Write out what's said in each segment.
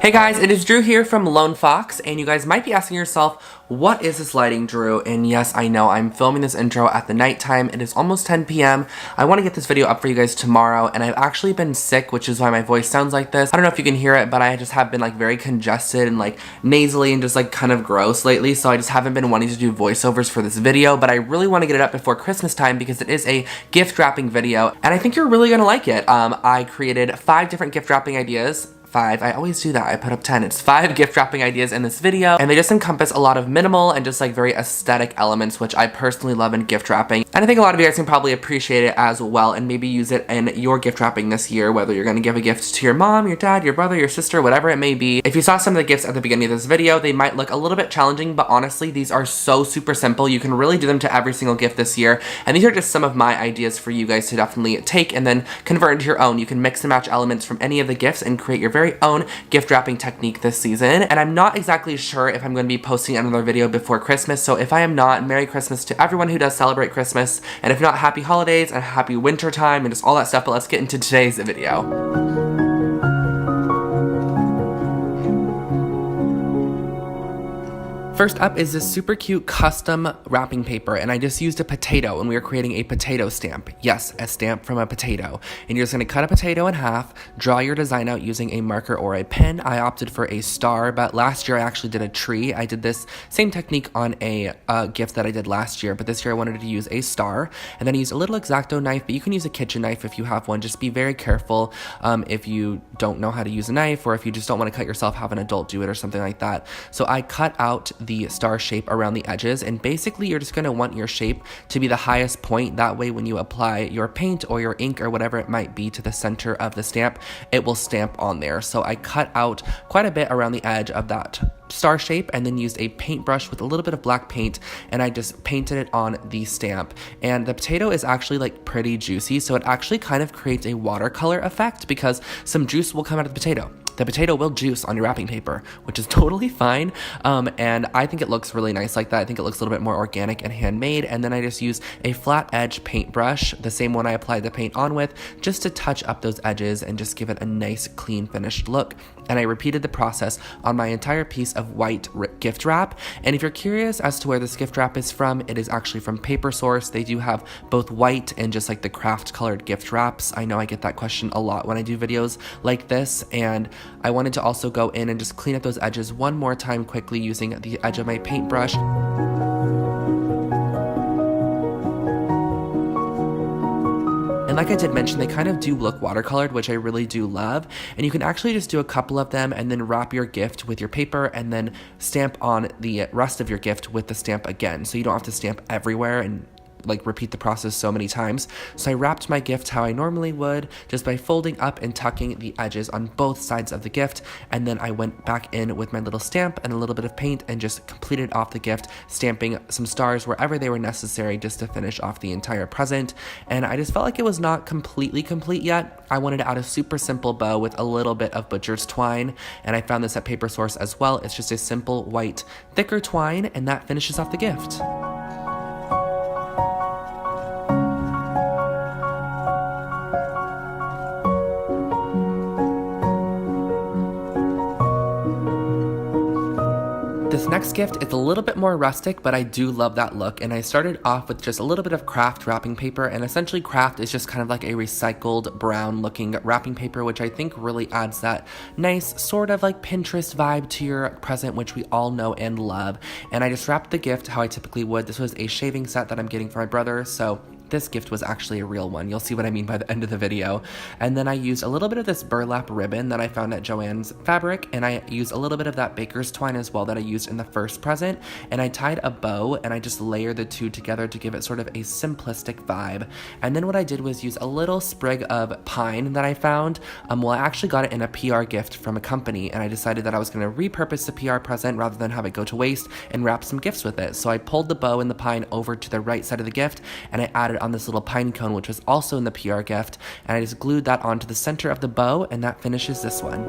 Hey guys, it is Drew here from Lone Fox, and you guys might be asking yourself, what is this lighting, Drew? And yes, I know, I'm filming this intro at the nighttime. It is almost 10 p.m. I want to get this video up for you guys tomorrow, and I've actually been sick, which is why my voice sounds like this. I don't know if you can hear it, but I just have been like very congested and like nasally and just like kind of gross lately, so I just haven't been wanting to do voiceovers for this video, but I really want to get it up before Christmas time because it is a gift wrapping video, and I think you're really gonna like it. I created 5 different gift wrapping ideas. 5. I always do that. I put up 10. It's 5 gift wrapping ideas in this video, and they just encompass a lot of minimal and just like very aesthetic elements, which I personally love in gift wrapping. And I think a lot of you guys can probably appreciate it as well and maybe use it in your gift wrapping this year, whether you're going to give a gift to your mom, your dad, your brother, your sister, whatever it may be. If you saw some of the gifts at the beginning of this video, they might look a little bit challenging, but honestly, these are so super simple. You can really do them to every single gift this year, and these are just some of my ideas for you guys to definitely take and then convert into your own. You can mix and match elements from any of the gifts and create your very own gift wrapping technique this season. And I'm not exactly sure if I'm going to be posting another video before Christmas, so if I am not, Merry Christmas to everyone who does celebrate Christmas, and if not, Happy Holidays and Happy Winter Time and just all that stuff. But let's get into today's video. First up is this super cute custom wrapping paper, and I just used a potato, and we are creating a potato stamp. Yes, a stamp from a potato. And you're just gonna cut a potato in half, draw your design out using a marker or a pen. I opted for a star, but last year I actually did a tree. I did this same technique on a gift that I did last year, but this year I wanted to use a star. And then I used a little X-Acto knife, but you can use a kitchen knife if you have one. Just be very careful if you don't know how to use a knife, or if you just don't want to cut yourself, have an adult do it or something like that. So I cut out the star shape around the edges, and basically you're just going to want your shape to be the highest point. That way when you apply your paint or your ink or whatever it might be to the center of the stamp, it will stamp on there. So I cut out quite a bit around the edge of that star shape and then used a paintbrush with a little bit of black paint, and I just painted it on the stamp. And the potato is actually like pretty juicy, so it actually kind of creates a watercolor effect because some juice will come out of the potato. The potato will juice on your wrapping paper, which is totally fine, and I think it looks really nice like that. I think it looks a little bit more organic and handmade. And then I just use a flat edge paintbrush, the same one I applied the paint on with, just to touch up those edges and just give it a nice clean finished look. And I repeated the process on my entire piece of white gift wrap. And if you're curious as to where this gift wrap is from, it is actually from Paper Source. They do have both white and just like the craft colored gift wraps. I know I get that question a lot when I do videos like this, and I wanted to also go in and just clean up those edges one more time quickly using the edge of my paintbrush. And like I did mention, they kind of do look watercolored, which I really do love. And you can actually just do a couple of them and then wrap your gift with your paper and then stamp on the rest of your gift with the stamp again. So you don't have to stamp everywhere and like repeat the process so many times. So I wrapped my gift how I normally would, just by folding up and tucking the edges on both sides of the gift, and then I went back in with my little stamp and a little bit of paint and just completed off the gift, stamping some stars wherever they were necessary just to finish off the entire present. And I just felt like it was not completely complete yet. I wanted to add a super simple bow with a little bit of butcher's twine, and I found this at Paper Source as well. It's just a simple white thicker twine, and that finishes off the gift. This next gift is a little bit more rustic, but I do love that look, and I started off with just a little bit of craft wrapping paper, and essentially craft is just kind of like a recycled brown looking wrapping paper, which I think really adds that nice sort of like Pinterest vibe to your present, which we all know and love. And I just wrapped the gift how I typically would. This was a shaving set that I'm getting for my brother, so this gift was actually a real one. You'll see what I mean by the end of the video. And then I used a little bit of this burlap ribbon that I found at Joann's Fabric, and I used a little bit of that baker's twine as well that I used in the first present, and I tied a bow and I just layered the two together to give it sort of a simplistic vibe. And then what I did was use a little sprig of pine that I found. Well, I actually got it in a PR gift from a company, and I decided that I was going to repurpose the PR present rather than have it go to waste and wrap some gifts with it. So I pulled the bow and the pine over to the right side of the gift, and I added on this little pine cone, which was also in the PR gift, and I just glued that onto the center of the bow, and that finishes this one.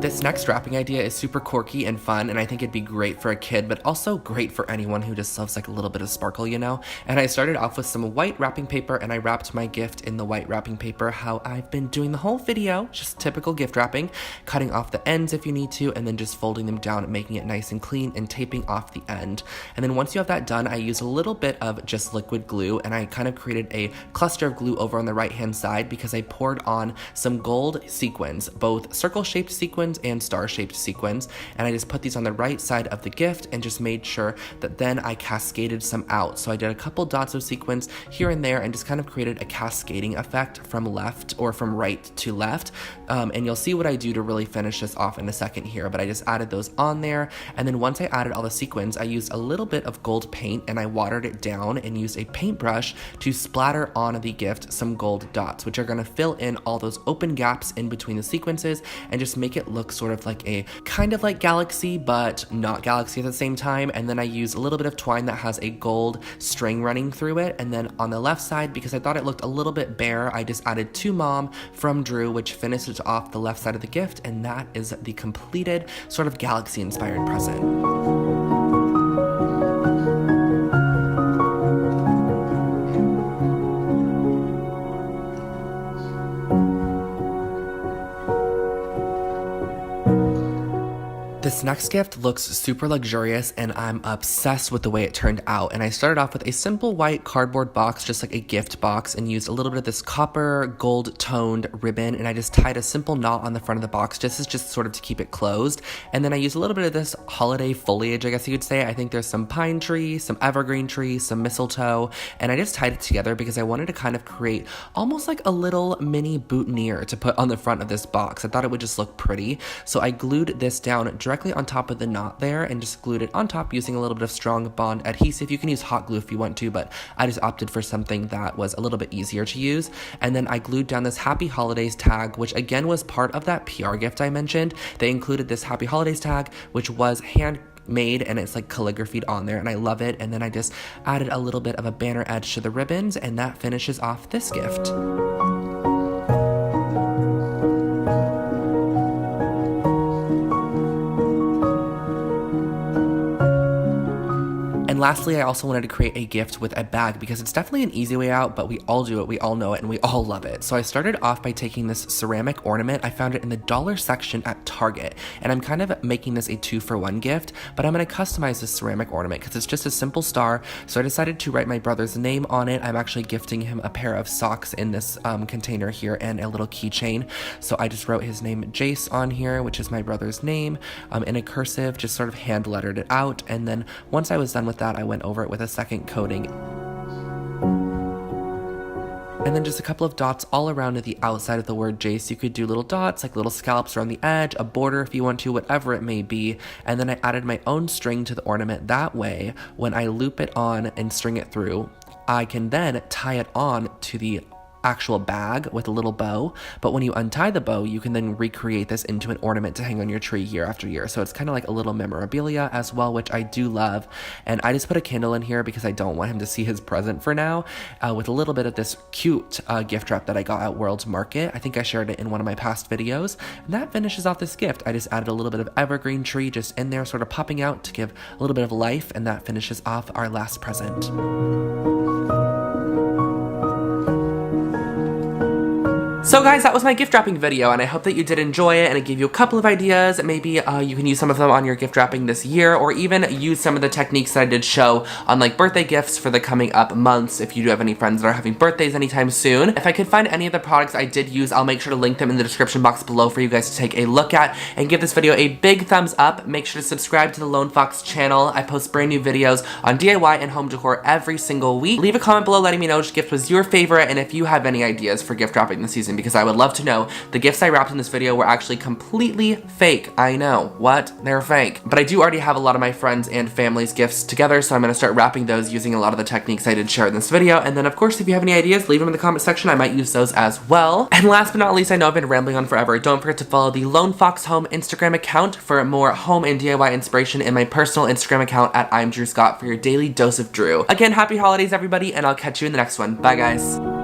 This next wrapping idea is super quirky and fun, and I think it'd be great for a kid, but also great for anyone who just loves like a little bit of sparkle, you know? And I started off with some white wrapping paper, and I wrapped my gift in the white wrapping paper, how I've been doing the whole video, just typical gift wrapping, cutting off the ends if you need to, and then just folding them down and making it nice and clean and taping off the end. And then once you have that done, I use a little bit of just liquid glue, and I kind of created a cluster of glue over on the right-hand side because I poured on some gold sequins, both circle-shaped sequins and star-shaped sequins, and I just put these on the right side of the gift and just made sure that then I cascaded some out. So I did a couple dots of sequins here and there and just kind of created a cascading effect from left or from right to left, and you'll see what I do to really finish this off in a second here, but I just added those on there. And then once I added all the sequins, I used a little bit of gold paint and I watered it down and used a paintbrush to splatter on the gift some gold dots, which are going to fill in all those open gaps in between the sequences and just make it look sort of like a kind of like galaxy, but not galaxy at the same time. And then I used a little bit of twine that has a gold string running through it. And then on the left side, because I thought it looked a little bit bare, I just added To Mom from Drew, which finishes off the left side of the gift. And that is the completed sort of galaxy inspired present. This next gift looks super luxurious and I'm obsessed with the way it turned out. And I started off with a simple white cardboard box, just like a gift box, and used a little bit of this copper gold toned ribbon, and I just tied a simple knot on the front of the box just sort of to keep it closed. And then I used a little bit of this holiday foliage, I guess you could say. I think there's some pine tree, some evergreen tree, some mistletoe, and I just tied it together because I wanted to kind of create almost like a little mini boutonniere to put on the front of this box. I thought it would just look pretty. So I glued this down directly on top of the knot there and just glued it on top using a little bit of strong bond adhesive. You can use hot glue if you want to, but I just opted for something that was a little bit easier to use. And then I glued down this Happy Holidays tag, which again was part of that PR gift I mentioned. They included this Happy Holidays tag, which was handmade and it's like calligraphied on there, and I love it. And then I just added a little bit of a banner edge to the ribbons, and that finishes off this gift. And lastly, I also wanted to create a gift with a bag because it's definitely an easy way out, but we all do it, we all know it, and we all love it. So I started off by taking this ceramic ornament. I found it in the dollar section at Target, and I'm kind of making this a 2-for-1 gift, but I'm going to customize this ceramic ornament because it's just a simple star. So I decided to write my brother's name on it. I'm actually gifting him a pair of socks in this container here and a little keychain. So I just wrote his name Jace on here, which is my brother's name, in a cursive, just sort of hand lettered it out. And then once I was done with that, I went over it with a second coating. And then just a couple of dots all around the outside of the word Jace. You could do little dots, like little scallops around the edge, a border if you want to, whatever it may be. And then I added my own string to the ornament. That way, when I loop it on and string it through, I can then tie it on to the actual bag with a little bow. But when you untie the bow, you can then recreate this into an ornament to hang on your tree year after year. So it's kind of like a little memorabilia as well, which I do love. And I just put a candle in here because I don't want him to see his present for now, with a little bit of this cute gift wrap that I got at World's Market. I think I shared it in one of my past videos. And that finishes off this gift. I just added a little bit of evergreen tree just in there, sort of popping out to give a little bit of life, and that finishes off our last present. So guys, that was my gift wrapping video, and I hope that you did enjoy it and it gave you a couple of ideas. Maybe you can use some of them on your gift wrapping this year, or even use some of the techniques that I did show on like birthday gifts for the coming up months if you do have any friends that are having birthdays anytime soon. If I could find any of the products I did use, I'll make sure to link them in the description box below for you guys to take a look at, and give this video a big thumbs up. Make sure to subscribe to the Lone Fox channel. I post brand new videos on DIY and home decor every single week. Leave a comment below letting me know which gift was your favorite, and if you have any ideas for gift wrapping this season, because I would love to know. The gifts I wrapped in this video were actually completely fake. I know. What? They're fake. But I do already have a lot of my friends and family's gifts together, so I'm going to start wrapping those using a lot of the techniques I did share in this video. And then, of course, if you have any ideas, leave them in the comment section. I might use those as well. And last but not least, I know I've been rambling on forever. Don't forget to follow the Lone Fox Home Instagram account for more home and DIY inspiration, and my personal Instagram account at I'm Drew Scott for your daily dose of Drew. Again, happy holidays, everybody, and I'll catch you in the next one. Bye, guys.